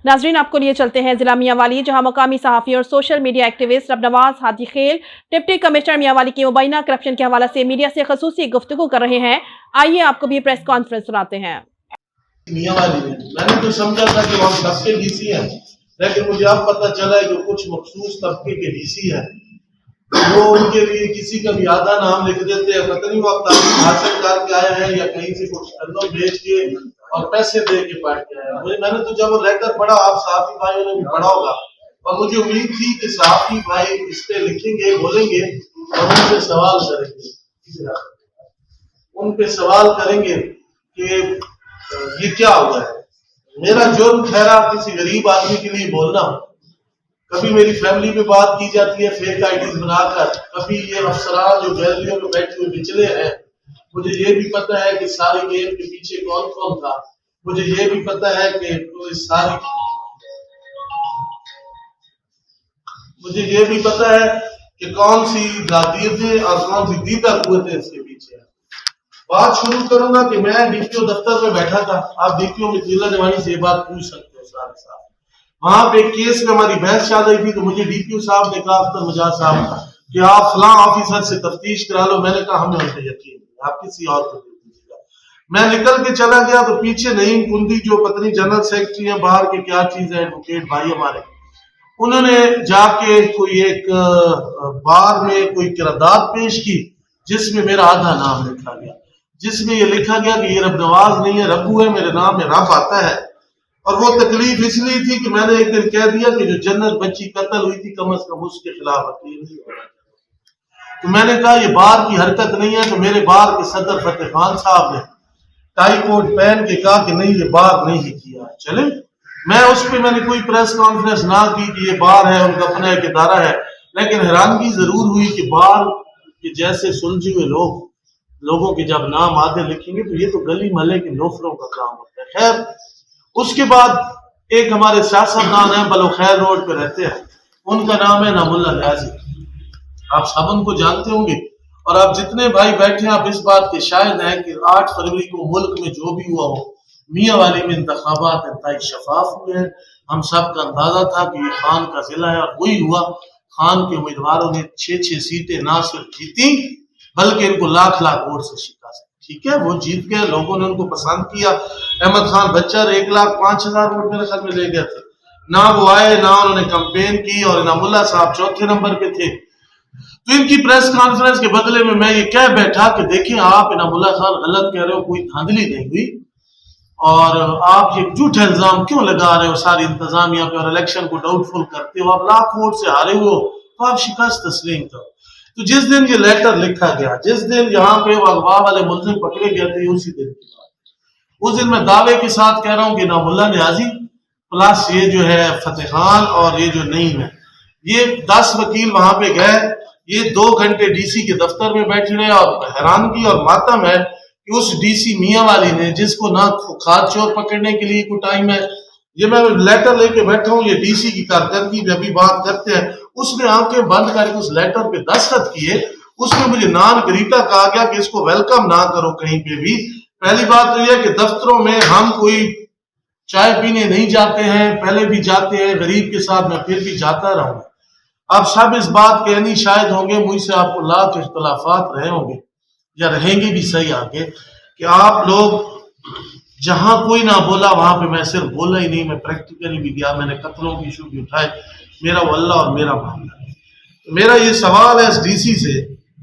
नाजरीन, आपको लिए चलते हैं जिला मियांवाली, जहां मुकामी सहाफ़ी और सोशल मीडिया एक्टिविस्ट रबनवाज हाजी खेल डिप्टी कमिश्नर मियांवाली की मुबैना करप्शन के हवाले से मीडिया से खसूसी गुफ्तगू कर रहे हैं। आइए आपको भी प्रेस कॉन्फ्रेंस सुनाते हैं। मियांवाली में मैंने तो समझा था कि वहाँ सबके डीसी हैं, लेकिन मुझे अब पता चला है कि कुछ मखसूस तबके के डीसी हैं, वो उनके लिए किसी का भी आधा नाम लिख देते हैं। पता नहीं वो अब तालीम हासिल करके आए हैं या कहीं से कुछ कंदों भेज के और पैसे दे के पढ़ के आया। मैंने तो जब वो लेटर पढ़ा, आप सहाफी भाइयों ने भी पढ़ा होगा, और मुझे उम्मीद थी कि सहाफी भाई इस पे लिखेंगे, बोलेंगे और उनसे सवाल करेंगे, उन पे सवाल करेंगे कि ये क्या हुआ है। मेरा जुर्म ठहरा किसी गरीब आदमी के लिए बोलना। कभी मेरी फैमिली पे बात की जाती है फेक आईडीज बनाकर, कभी ये अफसरान जो गैलरियों में बैठे हुए बिचले हैं। मुझे ये भी पता है कि सारी गेम के पीछे कौन कौन था। मुझे ये भी पता है कि मुझे ये भी पता है कि कौन सी दादीतें और कौन सी दीदा कुव्वतें इसके पीछे है। बात शुरू करूंगा कि मैं डीपीओ दफ्तर में बैठा था। आप डीपीओ में जिला निवाणी से ये बात पूछ सकते हो सारे साहब। वहां पे केस में हमारी बहस चल रही थी, तो मुझे डीपीओ साहब ने कहा, अख्तर मुजाद साहब, कि आप फलां ऑफिसर से तफ्तीश करा लो। मैंने कहा हमें उन पर यकीन नहीं, आप किसी और को दे दीजिएगा। मैं निकल के चला गया तो पीछे नईम कुंदी जो पत्नी जनरल सेक्रेटरी है बाहर के क्या चीज है, एडवोकेट भाई हमारे, उन्होंने जाके कोई एक बार में कोई किरादाद पेश की जिसमें मेरा आधा नाम लिखा गया, जिसमें ये लिखा गया कि ये रबनवाज नहीं है, रब्बू है, मेरे नाम में रब आता है। और वो तकलीफ इसलिए थी कि मैंने एक दिन कह दिया कि जो जनरल बच्ची कत्ल हुई थी कम से कम उसके खिलाफ अपील नहीं होना। तो मैंने कहा ये बार की हरकत नहीं है। तो मेरे बार के सदर फतेह खान साहब ने टाई कोट पहन के कहा कि नहीं ये बार नहीं किया है। चले, मैं उस पर मैंने कोई प्रेस कॉन्फ्रेंस ना की कि ये बार है, उनका अपना एक इदारा है। लेकिन हैरानगी जरूर हुई कि बार के जैसे सुलझे हुए लोगों के जब नाम आधे लिखेंगे तो ये तो गली महल्ले के लोफरों का काम होता है। खैर, उसके बाद एक हमारे सियासतदान है, बलोखैर रोड पे रहते हैं, उनका नाम है नामुल्ला न्याजी। आप सब उनको जानते होंगे। और आप जितने भाई बैठे हैं आप इस बात के शायद हैं कि 8 फरवरी को मुल्क में जो भी हुआ हो, मियांवाली में इंतखाबात इंतहाई शफाफ हुए हैं। हम सब का अंदाजा था कि ये खान का जिला है, और वही हुआ। खान के उम्मीदवारों ने 6-6 सीटें ना सिर्फ जीती बल्कि इनको लाख लाख वोट से शिकस्त। ठीक है, वो जीत गए, लोगों ने उनको पसंद किया। अहमद खान बच्चर 1,05,000 वोट मेरे ख्याल में ले गए थे। ना वो आए, ना उन्होंने कैंपेन की, और इनामुल्लाह साहब चौथे नंबर पे थे। तो इनकी प्रेस कॉन्फ्रेंस के बदले में मैं ये कह बैठा कि देखिए आप इनामुल्लाह खान गलत कह रहे हो, कोई धांधली नहीं हुई, और आप ये झूठा इल्जाम क्यों लगा रहे हो सारी इंतजामिया पे, और इलेक्शन को डाउटफुल करते हो। आप लाख वोट से हारे हो तो आप शिकस्त तस्लीम करो। तो जिस दिन ये लेटर लिखा गया, जिस दिन यहाँ पे अगवा वाले मुल्जिम पकड़े गए थे, उसी दिन की बात। उस दिन मैं दावे के साथ कह रहा हूँ कि नामुल्ला न्याजी प्लस ये जो है फतेह खान और ये जो नईम है, ये 10 वकील वहां पे गए। ये 2 घंटे डीसी के दफ्तर में बैठे रहे। और हैरानगी और मातम है कि उस डीसी मियांवाली ने, जिसको ना खाद चोर पकड़ने के लिए कोई टाइम है, ये मैं लेटर लेके बैठा हूँ, ये डीसी की कारकर्दगी पे अभी बात करते हैं, उसने आंखें बंद करके उस लेटर पे दस्तखत किए। उसमें मुझे नान गरीता कहा गया कि इसको वेलकम ना करो कहीं पे भी। पहली बात तो यह कि दफ्तरों में हम कोई चाय पीने नहीं जाते हैं, पहले भी जाते हैं गरीब के साथ, मैं फिर भी जाता रहूंगा। आप सब इस बात के नहीं शायद होंगे, मुझसे आपको लाख इख्तलाफात रहे होंगे या रहेंगे भी सही आगे, कि आप लोग जहां कोई ना बोला वहां पे मैं सिर्फ बोला ही नहीं, मैं प्रैक्टिकली भी गया, मैंने कत्लों की इशू भी उठाए। मेरा वल्लाह और मेरा मामला है। तो मेरा ये सवाल है इस डीसी से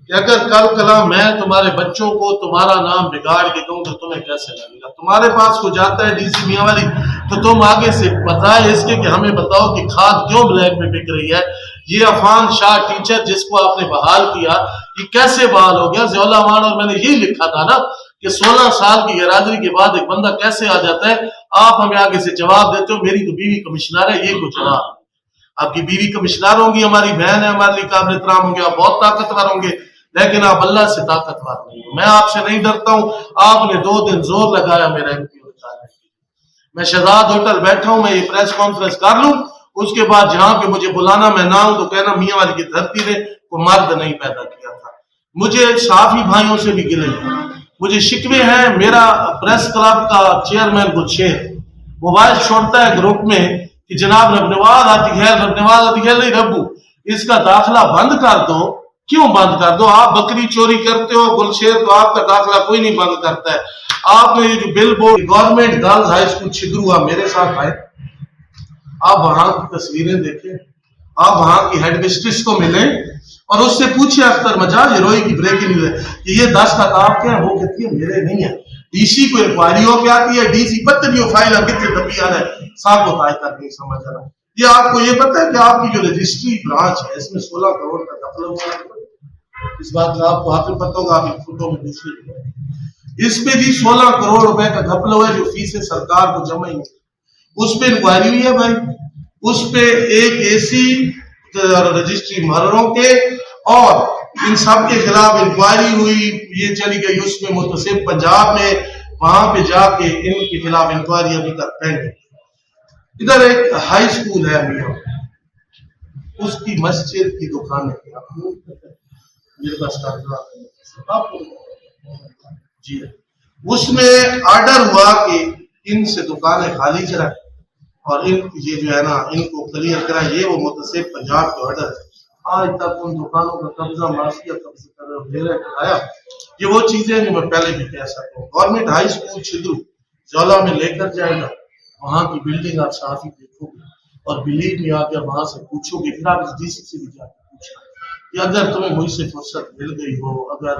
कि अगर कल कला मैं तुम्हारे बच्चों को तुम्हारा नाम बिगाड़ के कहूँ तो तुम्हें कैसे लगेगा? तुम्हारे पास को जाता है डीसी मियांवाली तो तुम आगे से बताए इसके कि हमें बताओ कि खाद क्यों ब्लैक में बिक रही है। ये अफान शाह टीचर जिसको आपने बहाल किया, ये कैसे बहाल हो गया? ज़ियाउल्लाह अमान, और मैंने यही लिखा था ना कि 16 साल की गैरहाजिरी के बाद एक बंदा कैसे आ जाता है। आप हमें आगे से जवाब देते हो। मेरी तो बीवी कमिश्नर है, ये को जवाब। आपकी बीवी कमिश्नर होंगी, हमारी बहन है, हमारे लिए काबिल एहतराम होंगे, आप बहुत ताकतवर होंगे, लेकिन आप अल्लाह से ताकतवर नहीं हो। मैं आपसे नहीं डरता हूं। आपने 2 दिन जोर लगाया मेरा एमपी निकालने के लिए। मैं शहजाद होटल बैठा हूं, मैं ये प्रेस कॉन्फ्रेंस कर लूं, उसके बाद जहां पे मुझे बुलाना मैं ना हूं तो कहना मियांवाली की धरती ने कोई मर्द नहीं पैदा किया था। मुझे साफी भाइयों से भी गिले हैं, मुझे शिकवे हैं। मेरा प्रेस क्लब का चेयरमैन गुलशेर वो वॉइस छोड़ता है ग्रुप में कि जनाब रबनवाज आती खैर नहीं रब्बू, इसका दाखिला बंद कर दो। क्यों बंद कर दो? आप बकरी चोरी करते हो गुलशेर, तो आपका दाखिला कोई नहीं बंद करता है। आपने ये जो billboard government girls high school Chhidru, आप मेरे साथ आए, आप वहां की तस्वीरें देखें, आप वहां की हेड मिस्ट्रेस को मिले और उससे पूछिए अख्तर मजाज हीरोई की ब्रेकिंग न्यूज है कि ये दस्तखत क्या है? वो कहती है मेरे नहीं है। डीसी को इंक्वायरी हो के आती है, डीसी पता नहीं फाइल कितने दबिया है, साहब को तक नहीं समझ आ रहा। ये आपको ये पता है कि आपकी जो रजिस्ट्री ब्रांच है इसमें 16 करोड़ का घपला हुआ है? इस बात का आपको हाथ में पता होगा, आप फोटो में दूसरी इस पे भी 16 करोड़ रुपए का घपला हुआ है जो फीस सरकार को जमा ही नहीं। उस पे इंक्वायरी हुई है भाई, उस पे एक एसी रजिस्ट्री मुहर्ररों के और इन सब के खिलाफ इंक्वायरी हुई, ये चली गई उसमें मुतसिब पंजाब में, वहां पे जाके इनके खिलाफ इंक्वायरी अभी तक पेंडिंग। इधर एक हाई स्कूल है मियां, उसकी मस्जिद की दुकान है, मेरे पास जी, उसमें ऑर्डर हुआ कि इनसे दुकानें खाली कराएं और इन ये जो है ना इनको क्लियर कराएं, ये वो मुतसिब पंजाब के ऑर्डर है। आज तक उन दुकानों का कब्जा माफिया कब्जा कराया। ये वो चीजें जो मैं पहले भी कह सकता हूँ। गवर्नमेंट हाई स्कूल छिद्रू जौला में लेकर जाएगा, वहां की बिल्डिंग आप साफ ही देखोगे और बिलीव में आकर वहां से पूछोगे, फिर आप डीसी से भी जाकर पूछा कि अगर तुम्हें मुझसे फुर्सत मिल गई हो, अगर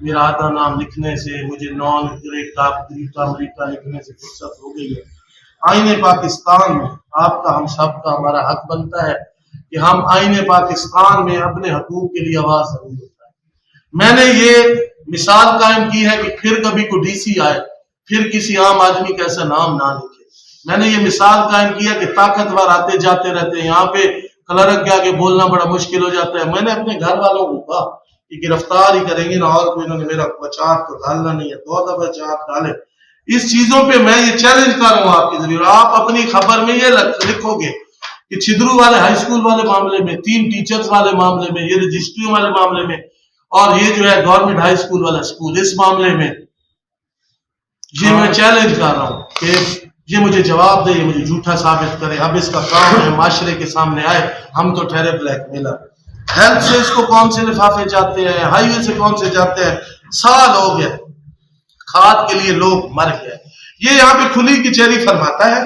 मेरा आधा नाम लिखने से, मुझे नॉन अमरीका लिखने से फुर्सत हो गई है, आईने पाकिस्तान में आपका हम सब का हमारा हक बनता है कि हम आईने पाकिस्तान में अपने हकूक के लिए आवाज जरूर उठाएं। मैंने ये मिसाल कायम की है कि फिर कभी को डीसी आए फिर किसी आम आदमी का ऐसा नाम ना लिखे। मैंने ये मिसाल कायम किया कि ताकतवर आते जाते रहते हैं, यहाँ पे क्लर्क के आगे बोलना बड़ा मुश्किल हो जाता है। मैंने अपने घर वालों को कहा कि गिरफ्तार ही करेंगे ना, और कोई इन्होंने मेरा चार्ट तो डालना नहीं है, 2 दफा चार्ट डाले। इस चीजों पे मैं ये चैलेंज कर रहा हूँ आपके जरिए, आप अपनी खबर में ये लिखोगे कि छिद्रू वाले हाई स्कूल वाले मामले में, 3 टीचर्स वाले मामले में, ये रजिस्ट्री वाले मामले में, और ये जो है गवर्नमेंट हाई स्कूल वाला स्कूल, इस मामले में ये मैं चैलेंज कर रहा हूँ कि ये मुझे जवाब दे, ये मुझे झूठा साबित करे। अब इसका काम है माशरे के सामने आए, हम तो ठहरे ब्लैकमेलर। हेल्थ से इसको कौन से लिफाफे जाते हैं, हाईवे से कौन से जाते हैं, साल हो गया, खाद के लिए लोग मर गए। ये यहाँ पे खुली कचहरी फरमाता है,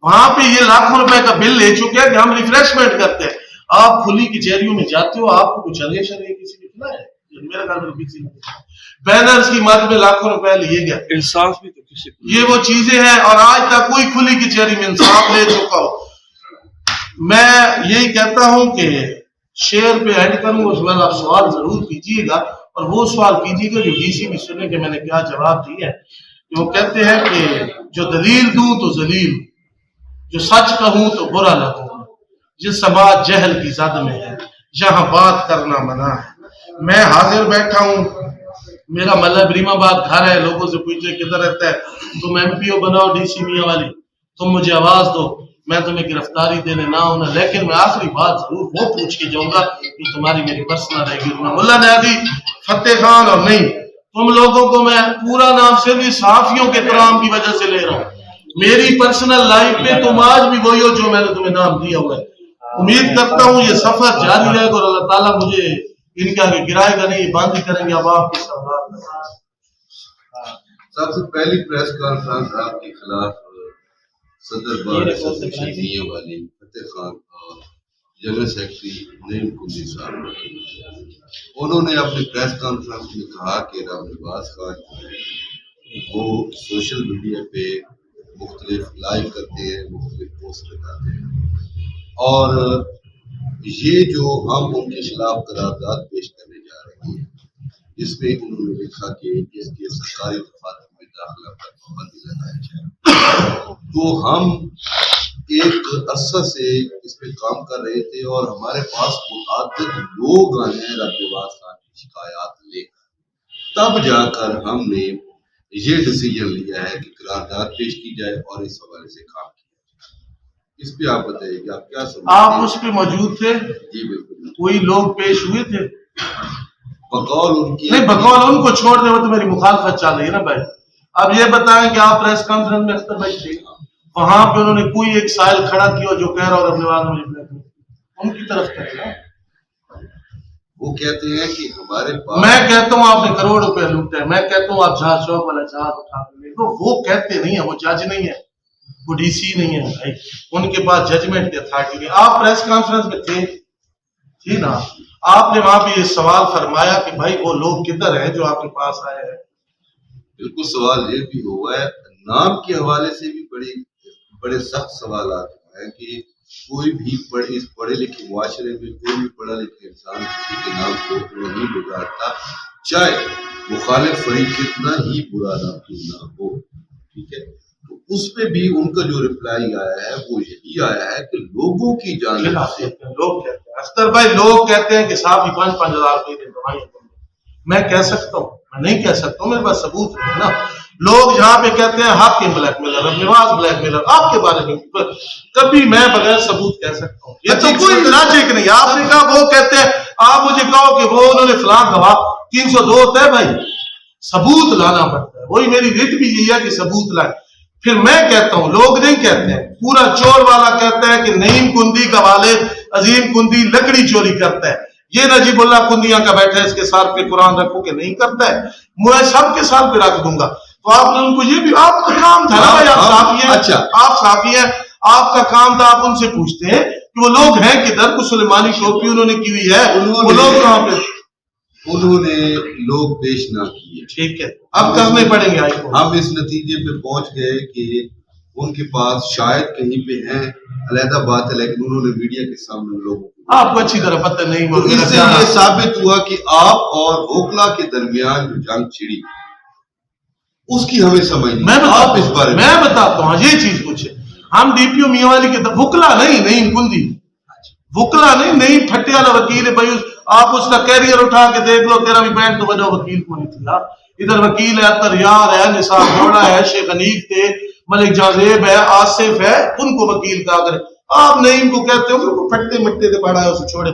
वहां पे ये लाखों रुपए का बिल ले चुके हैं कि हम रिफ्रेशमेंट करते हैं। आप खुली कचहरियों में जाते हो, आपको कुछ अरे शरे किसी ने खिलाया है? मेरे घर में किसी ने बैनर्स की मद में लाखों रुपए लिए गए, इंसाफ भी तो किसी को। ये वो चीजें हैं और आज तक कोई खुली कचहरी में इंसाफ ले चुका हो। मैं यही कहता हूं कि शेयर पे एंड करूंगा, उसके बाद आप सवाल जरूर कीजिएगा और वो सवाल कीजिएगा जो डीसी भी सुने कि मैंने क्या जवाब दिया है। वो कहते हैं कि जो दलील दूं तो जलील, जो सच कहूं तो बुरा लगूं, जिस समाज जहल की जद में है जहां बात करना मना है। मैं हाजिर बैठा हूं, मेरा मतलब ब्रीमाबाद घर है, लोगों से पूछे किधर रहता है, तुम एमपीओ बनाओ डीसी मियां वाली, तुम मुझे आवाज दो, मैं तुम्हें गिरफ्तारी देने ना होना, लेकिन मैं आखिरी बात जरूर वो पूछ के जाऊंगा कि तुम्हारी मेरी पर्सनल रहेगी। मुल्ला नयाजी, फतेह खान और नहीं, तुम लोगों को मैं पूरा नाम सिर्फ सहाफियों के तराम की वजह से ले रहा हूँ। मेरी पर्सनल लाइफ में तुम आज भी वही हो जो मैंने तुम्हें नाम दिया हुआ है। उम्मीद करता हूँ ये सफर जारी रहेगा और अल्लाह ताला मुझे इनके आगे गिराएगा नहीं, बंद करेंगे। अब आपके सबसे पहली प्रेस कॉन्फ्रेंस आपके खिलाफ सदर बार एसोसिएशन वाली फतेह खान और जनरल सेक्रेटरी नईम कुंदी साहब ने, उन्होंने अपनी प्रेस कॉन्फ्रेंस में कहा कि नवाज खान वो सोशल मीडिया पे मुख्तलिफ लाइव करते हैं, मुख्तलिफ पोस्ट लगाते हैं और ये जो हम उनके खिलाफ करारदाद पेश करने जा रहे हैं, जिसमें उन्होंने लिखा कि इसके सरकारी दफातर में दाखिला पर पाबंदी लगाई जाए, तो हम एक अरसा से इस पे काम कर रहे थे और हमारे पास मुतअद्दिद लोग आए हैं नवाज खान की शिकायत लेकर। तब जाकर हमने ये डिसीजन लिया है कि करारदाद पेश की जाए और इस हवाले से काम किया जाए। इस पे आप बताइए कि आप क्या समझते हैं? आप उस पे मौजूद थे? जी बिल्कुल। कोई लोग पेश हुए थे? बकौल उनकी नहीं, बकौल उनको छोड़ दे, वो तो मेरी मुखालफत चल रही है ना भाई। अब ये बताएं कि आप प्रेस कॉन्फ्रेंस में अख्तर भाई थे? वहां पे उन्होंने कोई एक साइल खड़ा किया जो कह रहा और अपने बाद मुझे ब्लैकमेल, उनकी तरफ करेगा। वो कहते हैं कि हमारे पास, मैं कहता हूँ आपने करोड़ रुपए लूटे हैं, मैं कहता हूँ आप जहाज शौक वाला जहाज उठा के ले लो, वो कहते नहीं है, वो जज नहीं है, वो डीसी नहीं है भाई, उनके पास जजमेंट की अथॉरिटी नहीं। आप प्रेस कॉन्फ्रेंस में थे ना, आपने वहां पे ये सवाल फरमाया कि भाई वो लोग किधर हैं जो आपके पास आए हैं। बिल्कुल सवाल ये भी हुआ है, नाम के हवाले से भी बड़े सख्त सवाल आते हैं कि कोई भी पढ़े लिखे मुआशरे में कोई भी पढ़ा लिखा इंसान किसी के नाम को नहीं बिगाड़ता, चाहे मुखालिफ फरीक कितना ही बुरा ना क्यों ना हो, ठीक है। तो उस पे भी उनका जो रिप्लाई आया है वो यही आया है कि लोगों की जानिब से, लोग कहते हैं अख्तर भाई, लोग कहते हैं कि साहब 5-5 हजार रुपये दे दवाइयां, मैं कह सकता हूँ, मैं नहीं कह सकता हूँ, मेरे पास सबूत है ना। लोग यहाँ पे कहते हैं हाकिम ब्लैकमेलर, नवाज ब्लैकमेलर, आपके बारे में कभी मैं बगैर सबूत कह सकता हूँ, ये तो कोई लॉजिक नहीं। आपने कहा वो कहते हैं, आप मुझे कहो कि वो उन्होंने फलां गवाह 302 होता है भाई, सबूत लाना पड़ता है, वही मेरी रिट भी यही है कि सबूत लाए। फिर मैं कहता हूं, लोग नहीं कहते हैं, पूरा चोर वाला कहता है कि नईम कुंदी का वालिद अजीम कुंदी लकड़ी चोरी करता है, ये नजीबुल्ला कुंदिया का बैठा है, इसके साथ पे कुरान रखो कि नहीं करता है, मैं सबके साथ पे रख दूंगा। तो आपने उनको ये भी, आपका काम था ना भाई, आप साफी हैं, अच्छा, आप साफी हैं, आपका काम था, आप उनसे पूछते हैं कि वो लोग हैं किधर, कुछ सुलेमानी टोपी उन्होंने की हुई है, वो लोग कहाँ पे, उन्होंने लोग पेश ना किए, ठीक है, अब करने पड़ेंगे आईफोन। हम इस नतीजे पे पहुंच गए कि उनके पास शायद कहीं पे हैं, अलहदा बात है, लेकिन उन्होंने मीडिया के सामने लोगों को, आपको अच्छी तरह पता नहीं, तो इससे ये साबित हुआ कि आप और वोकला के दरमियान जो जंग छिड़ी उसकी हमें समझ नहीं। आप इस बारे में, मैं बताता हूँ, ये चीज पूछे, हम डीपीओ मियांवाली के वुकला नहीं कुंदी, वुकला नहीं फट्टे वाला वकील है भाई, आप उसका कैरियर उठा के देख लो, तेरा भी बैंड तो बजा वकील को नहीं थी यार, इधर वकील है, तरियार है, निसार जोड़ा है, शेख हनीफ थे, मलिक जाजेब है, आसिफ है, उनको वकील कहा करे। आप नहीं इनको कहते हो फट्टे मट्टे से पड़ा है, उसे छोड़े।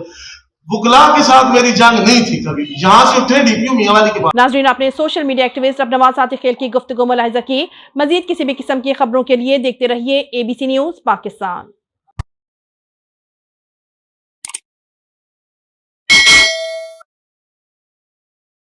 वुकला के साथ मेरी जंग नहीं थी कभी, यहाँ से उठे डीपीओ मियांवाली के बाद। नाजरीन, आपने सोशल मीडिया एक्टिविस्ट नवाज हाथीखेल की गुफ्तगू मुलाहिजा की। मजीद किसी भी किस्म की खबरों के लिए देखते रहिए ABC न्यूज़ पाकिस्तान।